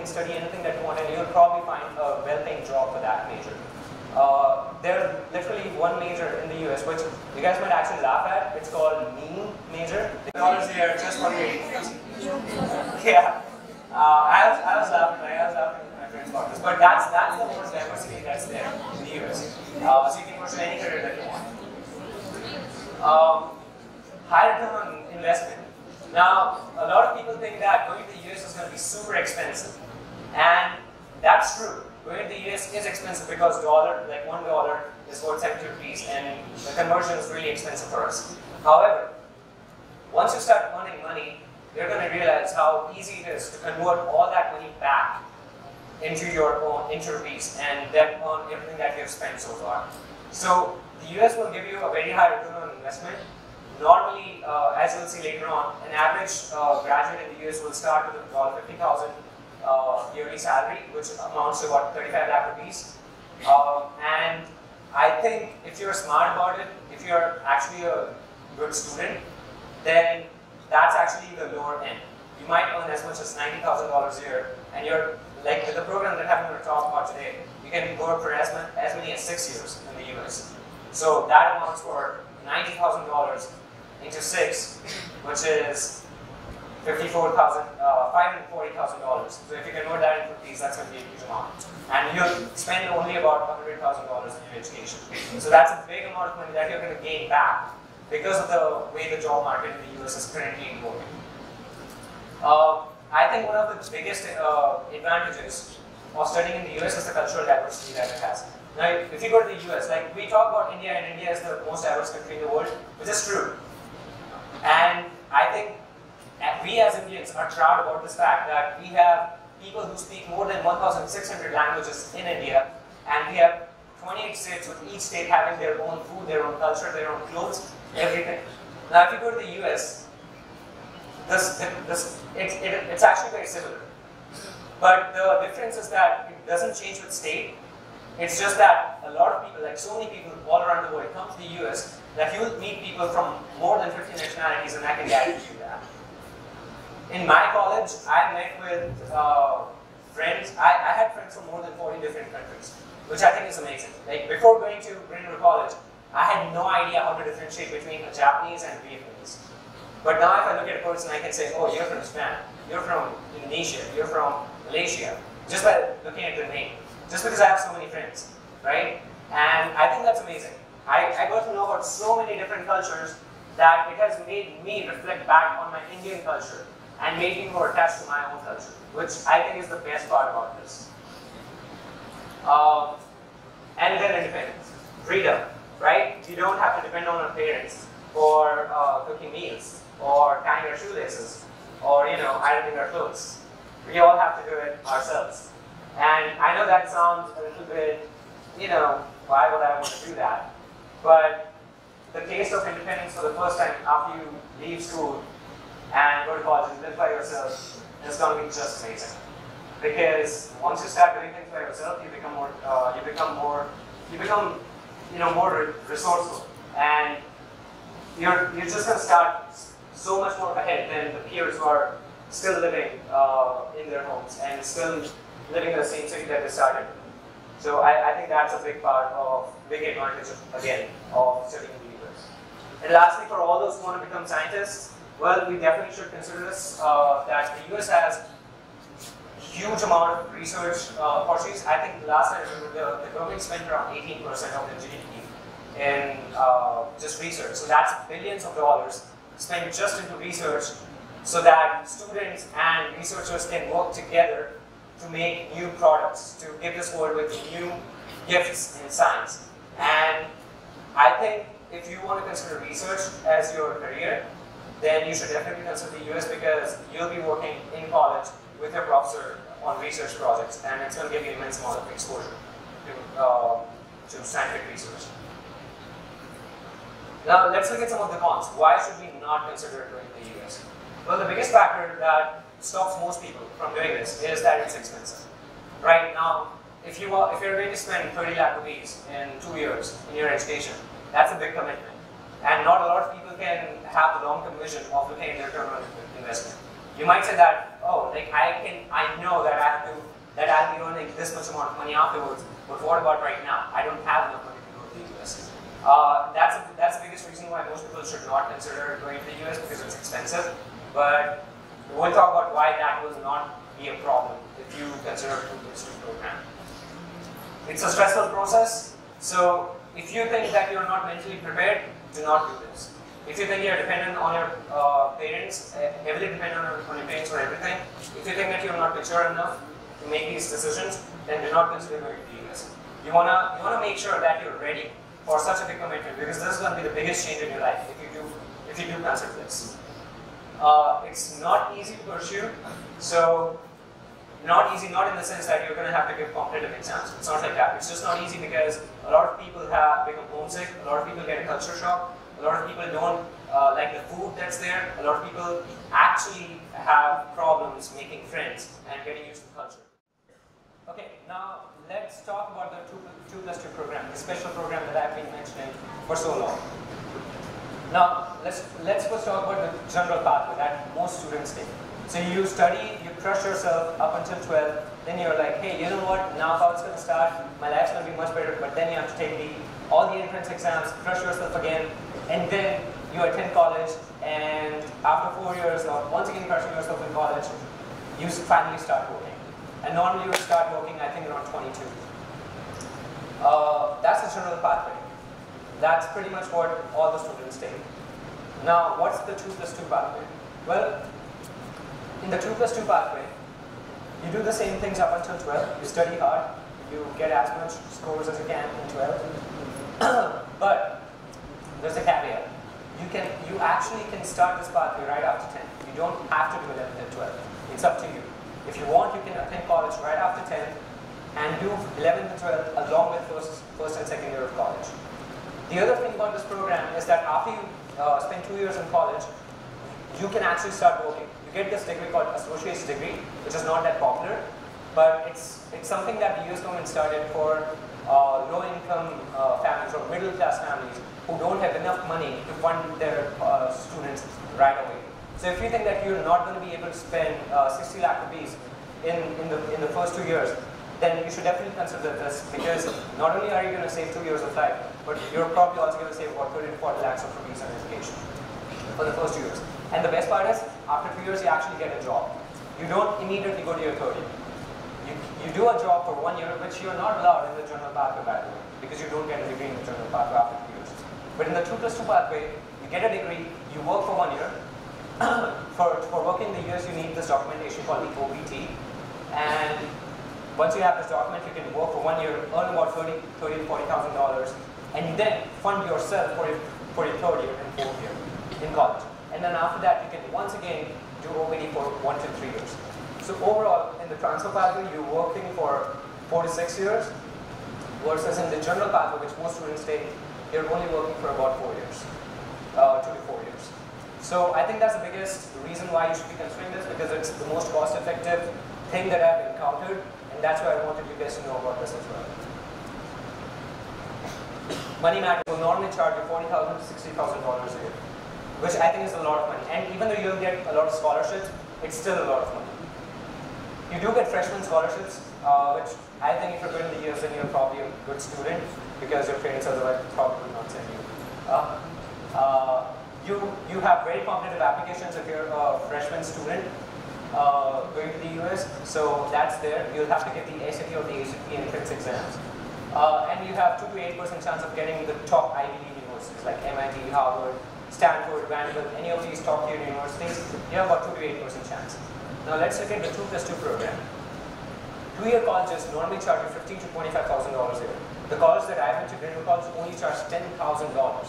can study anything that you want, and you'll probably find a well-paying job for that major. There's literally one major in the US which you guys might actually laugh at. It's called meme major. $1 a year just for grading fees. Yeah, I was laughing at my friends about this, but that's the most diversity that's there in the US. So you can pursue any career that you want. High return on investment. Now, a lot of people think that going to the US is going to be super expensive, and that's true. Going to the US is expensive because $1 is worth 70 rupees, and the conversion is really expensive for us. However, once you start earning money, you're going to realize how easy it is to convert all that money back into your own rupees and then earn everything that you've spent so far. So the US will give you a very high return on investment. Normally, as you'll see later on, an average graduate in the US will start with $50,000 yearly salary, which amounts to about 35 lakh rupees. And I think if you're smart about it, if you're actually a good student, then that's actually the lower end. You might earn as much as $90,000 a year, and you're like with the program that I'm going to talk about today, you can work for as many as 6 years in the US. So that amounts for $90,000 into 6, which is $540,000. So if you convert that into rupees, that's going to be a huge amount. And you'll spend only about $100,000 in your education. So that's a big amount of money that you're going to gain back because of the way the job market in the US is currently working. I think one of the biggest advantages of studying in the US is the cultural diversity that it has. Now, if you go to the US, like we talk about India, and India is the most diverse country in the world, which is true. And I think we as Indians are proud about this fact that we have people who speak more than 1,600 languages in India, and we have 28 states, with each state having their own food, their own culture, their own clothes, everything. Now, if you go to the US, it's actually very similar. But the difference is that it doesn't change with state. It's just that a lot of people, like so many people all around the world, come to the US that you will meet people from more than 50 nationalities, and I can guarantee you that. In my college, I met with friends. I had friends from more than 40 different countries, which I think is amazing. Like before going to Greenwood College, I had no idea how to differentiate between a Japanese and Vietnamese. But now if I look at a person, I can say, oh, you're from Japan, you're from Indonesia, you're from Malaysia, just by looking at their name. Just because I have so many friends, right? And I think that's amazing. I got to know about so many different cultures that it has made me reflect back on my Indian culture and made me more attached to my own culture, which I think is the best part about this. And then independence, freedom, right? You don't have to depend on your parents for cooking meals, or tying our shoelaces, or ironing our clothes. We all have to do it ourselves. And I know that sounds a little bit, why would I want to do that? But the taste of independence for the first time after you leave school and go to college and live by yourself is going to be just amazing. Because once you start doing things by yourself, you become more resourceful, and you're just going to start so much more ahead than the peers who are still living in their homes and still living in the same city that they started. So I think that's a big advantage again of studying in the US. And lastly, for all those who want to become scientists, well, we definitely should consider this, that the US has huge amount of research opportunities. I think the last time I remember, the government spent around 18% of the GDP in just research. So that's billions of dollars spent just into research, so that students and researchers can work together to make new products, to give this world with new gifts in science. And I think if you want to consider research as your career, then you should definitely consider the US, because you'll be working in college with your professor on research projects, and it's going to give you immense amount of exposure to scientific research. Now let's look at some of the cons. Why should we not consider doing the US? Well, the biggest factor that stops most people from doing this is that it's expensive. Right now, if you're going to spend 30 lakh rupees in 2 years in your education, that's a big commitment. And not a lot of people can have the long-term vision of looking at their return on investment. You might say that, oh, like I know that I'll be earning this much amount of money afterwards, but what about right now? I don't have enough money to go to the US. That's the biggest reason why most people should not consider going to the US, because it's expensive. But we'll talk about why that will not be a problem if you consider a 2+2 program. It's a stressful process, so if you think that you're not mentally prepared, do not do this. If you think you're dependent on your parents, heavily dependent on your parents for everything, if you think that you're not mature enough to make these decisions, then do not consider going to the US. You wanna make sure that you're ready for such a big commitment, because this is going to be the biggest change in your life if you do consider this. It's not easy to pursue, so not easy, not in the sense that you're going to have to give competitive exams. It's not like that. It's just not easy because a lot of people have become homesick, a lot of people get a culture shock, a lot of people don't like the food that's there, a lot of people actually have problems making friends and getting used to the culture. Okay, now let's talk about the 2+2 program, the special program that I've been mentioning for so long. Now, let's first talk about the general pathway that most students take. So you study, you crush yourself up until 12, then you're like, hey, you know what, now how it's going to start, my life's going to be much better, but then you have to take all the entrance exams, crush yourself again, and then you attend college, and after 4 years of once again crushing yourself in college, you finally start working. And normally you would start working, I think, around 22. That's the general pathway. That's pretty much what all the students take. Now, what's the 2+2 pathway? Well, in the 2+2 pathway, you do the same things up until 12. You study hard. You get as much scores as you can in 12. But there's a caveat. You actually can start this pathway right after 10. You don't have to do 11th and 12th. It's up to you. If you want, you can attend college right after 10th and do 11th and 12th along with first and second year of college. The other thing about this program is that after you spend 2 years in college, you can actually start working. You get this degree called associate's degree, which is not that popular, but it's something that the US government started for low-income families or middle-class families who don't have enough money to fund their students right away. So if you think that you're not going to be able to spend 60 lakh rupees in the first 2 years, then you should definitely consider this, because not only are you going to save 2 years of life, but you're probably also going to save about 30 to 40 lakhs of rupees on education for the first 2 years. And the best part is, after 2 years, you actually get a job. You don't immediately go to your third year. You do a job for 1 year, which you're not allowed in the general pathway, by the way, because you don't get a degree in the general pathway after 2 years. But in the 2+2 pathway, you get a degree, you work for 1 year. For working in the US, you need this documentation called the OPT, and once you have this document, you can work for 1 year, earn about $30,000 to $40,000, and then fund yourself for your third year and fourth year in college. And then after that, you can once again do OPT for 1 to 3 years. So overall, in the transfer pathway, you're working for 4 to 6 years, versus in the general pathway, which most students take, you're only working for about 4 years, 2 to 4 years. So I think that's the biggest reason why you should be considering this, because it's the most cost-effective thing that I've encountered, and that's why I wanted you guys to know about this as well. Money Matters will normally charge you $40,000 to $60,000 a year, which I think is a lot of money. And even though you'll get a lot of scholarships, it's still a lot of money. You do get freshman scholarships, which I think if you're going to the US, then you're probably a good student, because your parents otherwise probably not send you. You have very competitive applications if you're a freshman student going to the US, so that's there. You'll have to get the SAT or the ACT entrance exams. And you have 2 to 8% chance of getting the top Ivy League universities like MIT, Harvard, Stanford, Vanderbilt, any of these top tier universities. You have about 2 to 8% chance. Now let's look at the 2+2 program. 2-year colleges normally charge you $15,000 to $25,000 a year. The college that I went to, Greenwood College, only charged $10,000.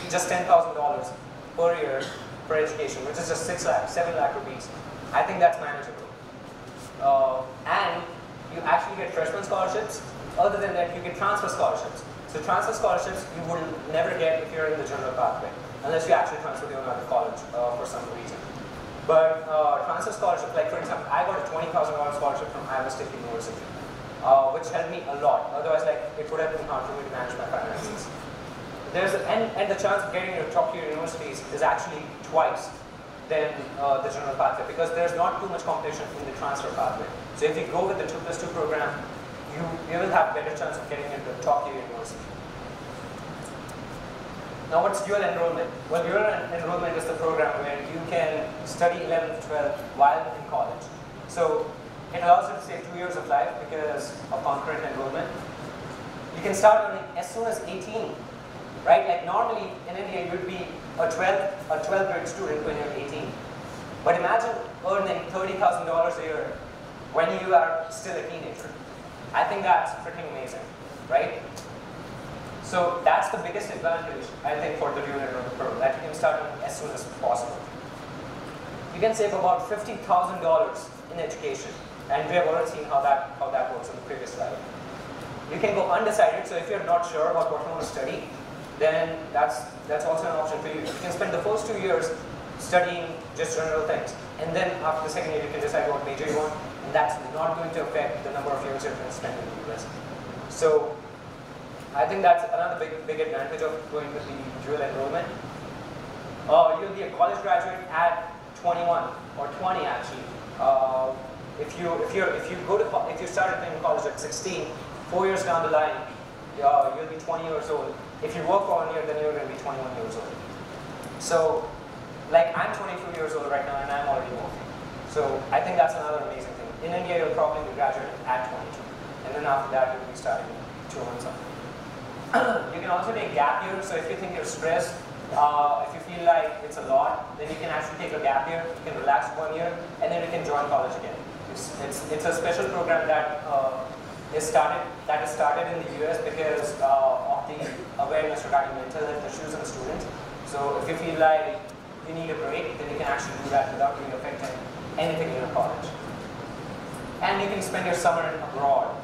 Just $10,000 per year for education, which is just 7 lakh rupees. I think that's manageable. And you actually get freshman scholarships. Other than that, you get transfer scholarships. So transfer scholarships you will never get if you're in the general pathway, unless you actually transfer to another college for some reason. But transfer scholarship, like for example, I got a $20,000 scholarship from Iowa State University, which helped me a lot. Otherwise, like it would have been hard for me to manage my finances. And the chance of getting into top tier universities is actually twice than the general pathway, because there's not too much competition in the transfer pathway. So if you go with the 2+2 program, you will have better chance of getting into a top-tier university. Now what's dual enrollment? Well, dual enrollment is the program where you can study 11th, 12th while in college. So it allows you to save 2 years of life because of concurrent enrollment. You can start earning as soon as 18, right? Like normally in India you would be a 12th grade student when you're 18. But imagine earning $30,000 a year when you are still a teenager. I think that's freaking amazing, right? So that's the biggest advantage, I think, for the dual enrollment program, that you can start as soon as possible. You can save about $50,000 in education, and we have already seen how that works in the previous slide. You can go undecided, so if you're not sure about what you want to study, then that's also an option for you. You can spend the first 2 years studying just general things, and then after the second year you can decide what major you want, and that's not going to affect the number of years you're going to spend in the US. So I think that's another big advantage of going with the dual enrollment. You'll be a college graduate at 21 or 20 actually. If you started in college at 16, 4 years down the line, you'll be 20 years old. If you work for 1 year, then you're going to be 21 years old. So, like I'm 22 years old right now, and I'm already working. So I think that's another amazing thing. In India, you'll probably be graduate at 22, and then after that, you'll be starting 2 months on. You can also take gap year. So if you think you're stressed, if you feel like it's a lot, then you can actually take a gap year. You can relax 1 year, and then you can join college again. It's a special program that is started in the US because of the awareness regarding mental health issues in students. So if you feel like you need a break, then you can actually do that without really affecting anything in your college. And you can spend your summer abroad.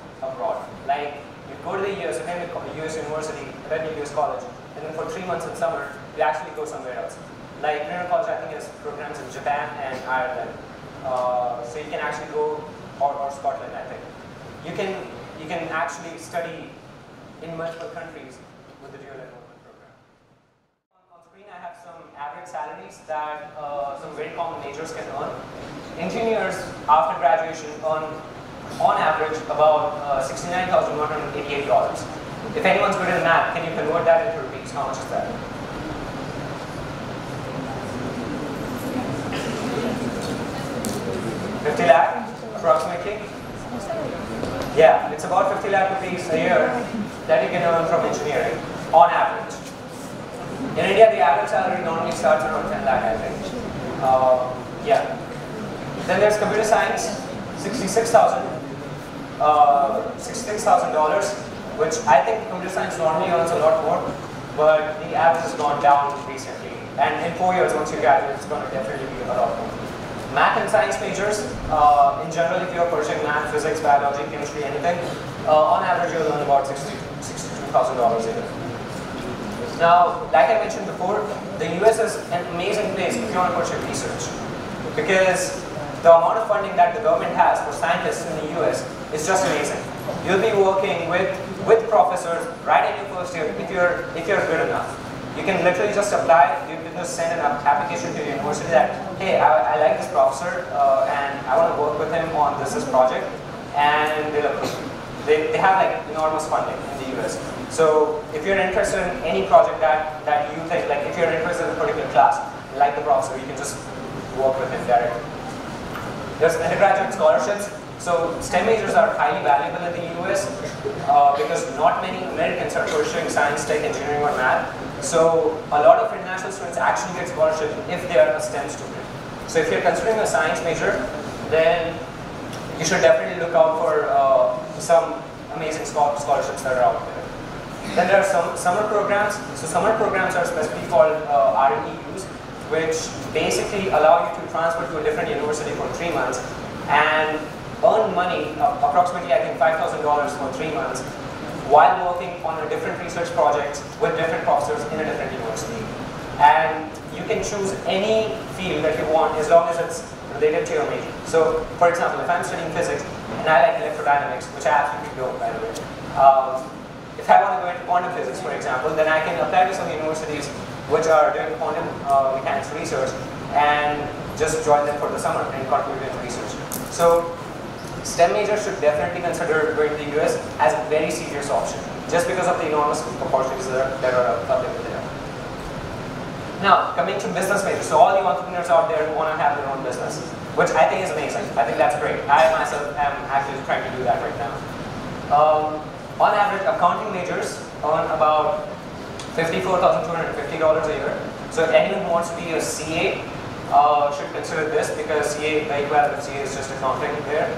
Like you go to the US, attend a US university, attend a US college, and then for 3 months in summer, you actually go somewhere else. Like Renner College, I think, has programs in Japan and Ireland. So you can actually go, or Scotland, I think. You can actually study in multiple countries with the dual enrollment program. On screen, I have some average salaries that some very common majors can earn. Engineers, after graduation, earn on average about $69,188. If anyone's good at math, can you convert that into rupees? How much is that? $50 lakh, approximately? Yeah, it's about 50 lakh rupees a year that you can earn from engineering, on average. In India, the average salary normally starts around 10 lakh, I think. Yeah. Then there's computer science, $66,000, which I think computer science normally earns a lot more, but the average has gone down recently. And in 4 years, once you graduate, it's going to definitely be a lot more. Math and science majors, in general, if you're pursuing math, physics, biology, chemistry, anything, on average you'll earn about $62,000 a year. Now, like I mentioned before, the US is an amazing place if you want to pursue research, because the amount of funding that the government has for scientists in the US is just amazing. You'll be working with professors right in your first year if you're good enough. You can literally just apply. You can just send an application to your university that, hey, I like this professor and I want to work with him on this project, and they'll approve. They have like enormous funding in the US. So if you're interested in any project that you think, like if you're interested in a particular class, you like the professor, you can just work with him directly. There's undergraduate scholarships. So STEM majors are highly valuable in the US because not many Americans are pursuing science, tech, engineering, or math. So a lot of international students actually get scholarships if they are a STEM student. So if you're considering a science major, then you should definitely look out for some amazing scholarships that are out there. Then there are some summer programs. So summer programs are specifically called REUs, which basically allow you to transfer to a different university for 3 months and earn money, approximately I think $5,000 for 3 months, while working on a different research projects with different professors in a different university. And you can choose any field that you want as long as it's related to your major. So, for example, if I'm studying physics and I like electrodynamics, which I absolutely don't, by the way, if I want to go into quantum physics, for example, then I can apply to some universities which are doing quantum mechanics research, and just join them for the summer and contribute in research. So STEM majors should definitely consider going to the US as a very serious option, just because of the enormous opportunities that are available there. Now, coming to business majors, so all the entrepreneurs out there who want to have their own business, which I think is amazing. I think that's great. I myself am actually trying to do that right now. On average, accounting majors earn about $54,250 a year. So anyone who wants to be a CA should consider this, because CA, the equivalent of CA is just accounting there.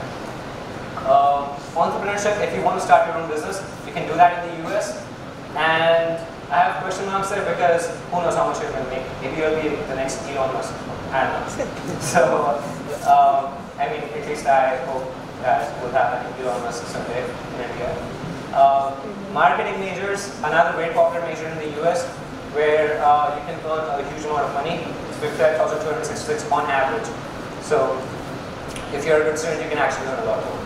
Entrepreneurship, if you want to start your own business, you can do that in the US. And I have question marks there because who knows how much you're going to make. Maybe you'll be the next Elon Musk. I don't know. So, I mean, at least I hope that we'll have an Elon Musk someday in India. Marketing majors, another very popular major in the US, where you can earn a huge amount of money. It's $55,266 on average. So, if you're a good student, you can actually earn a lot more.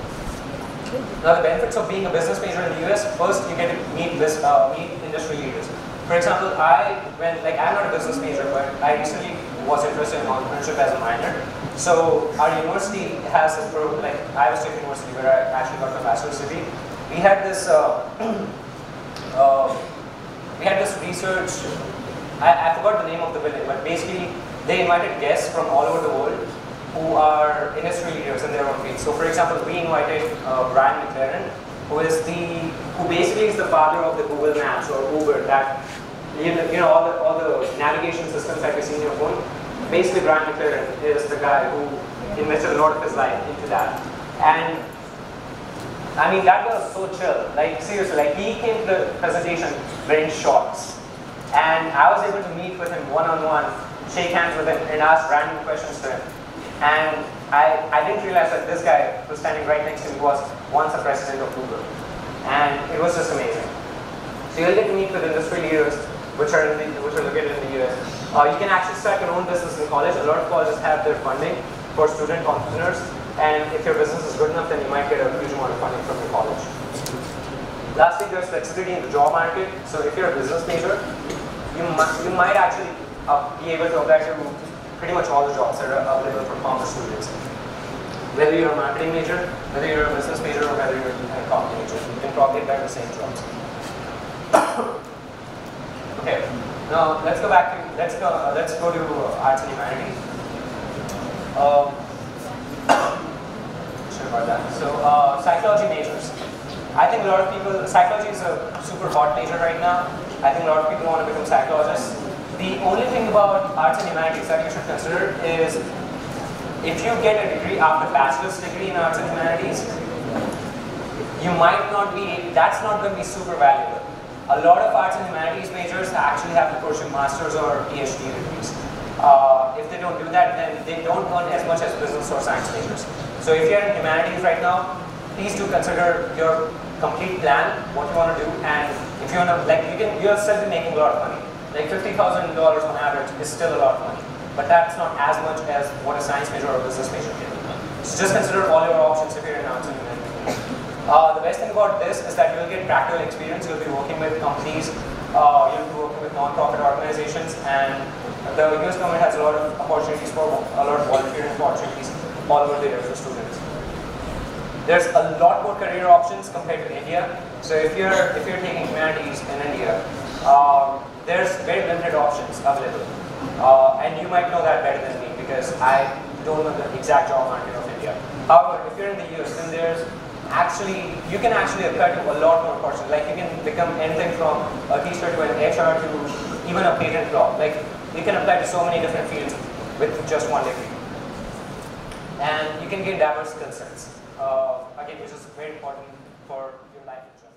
Now, the benefits of being a business major in the US, first you get to meet industry leaders. For example, I'm not a business major, but I recently was interested in entrepreneurship as a minor. So our university has this program, like Iowa State University, where I actually got my bachelor's degree. We had this research. I forgot the name of the building, but basically they invited guests from all over the world who are industry leaders in their own field. So, for example, we invited Brian McLaren, who basically is the father of the Google Maps or Uber. That all the navigation systems that we see in your phone. Basically, Brian McLaren is the guy who invested a lot of his life into that. And I mean, that was so chill. Like seriously, like he came to the presentation wearing shorts, and I was able to meet with him one-on-one, shake hands with him, and ask random questions to him. And I didn't realize that this guy who was standing right next to me was once a president of Google. And it was just amazing. So you'll get to meet with industry leaders which are located in the US. You can actually start your own business in college. A lot of colleges have their funding for student entrepreneurs. And if your business is good enough, then you might get a huge amount of funding from your college. Lastly, there's flexibility in the job market. So if you're a business major, you might actually be able to apply to pretty much all the jobs that are available for commerce students. Whether you're a marketing major, whether you're a business major, or whether you're a comp major, you can probably apply to the same jobs. Okay, now let's go to arts and humanities. Sorry about that. So psychology majors. I think a lot of people, psychology is a super hot major right now. I think a lot of people want to become psychologists. The only thing about arts and humanities that you should consider is if you get a degree after bachelor's degree in arts and humanities, that's not going to be super valuable. A lot of arts and humanities majors actually have to pursue master's or PhD degrees. If they don't do that, then they don't earn as much as business or science majors. So if you're in humanities right now, please do consider your complete plan, what you want to do, and if you want to, you'll still be making a lot of money. Like $50,000 on average is still a lot of money, but that's not as much as what a science major or a business major can do. So just consider all your options if you're in arts and humanities. The best thing about this is that you'll get practical experience. You'll be working with companies, you'll be working with non-profit organizations, and the US government has a lot of opportunities for a lot of volunteering opportunities all over the year for students. There's a lot more career options compared to India. So if you're taking humanities in India, there's very limited options available. And you might know that better than me because I don't know the exact job market of India. However, if you're in the US, then you can actually apply to a lot more opportunities. Like you can become anything from a teacher to an HR to even a patent law. Like you can apply to so many different fields with just one degree. And you can gain diverse skill sets, again, which is very important for your life in general.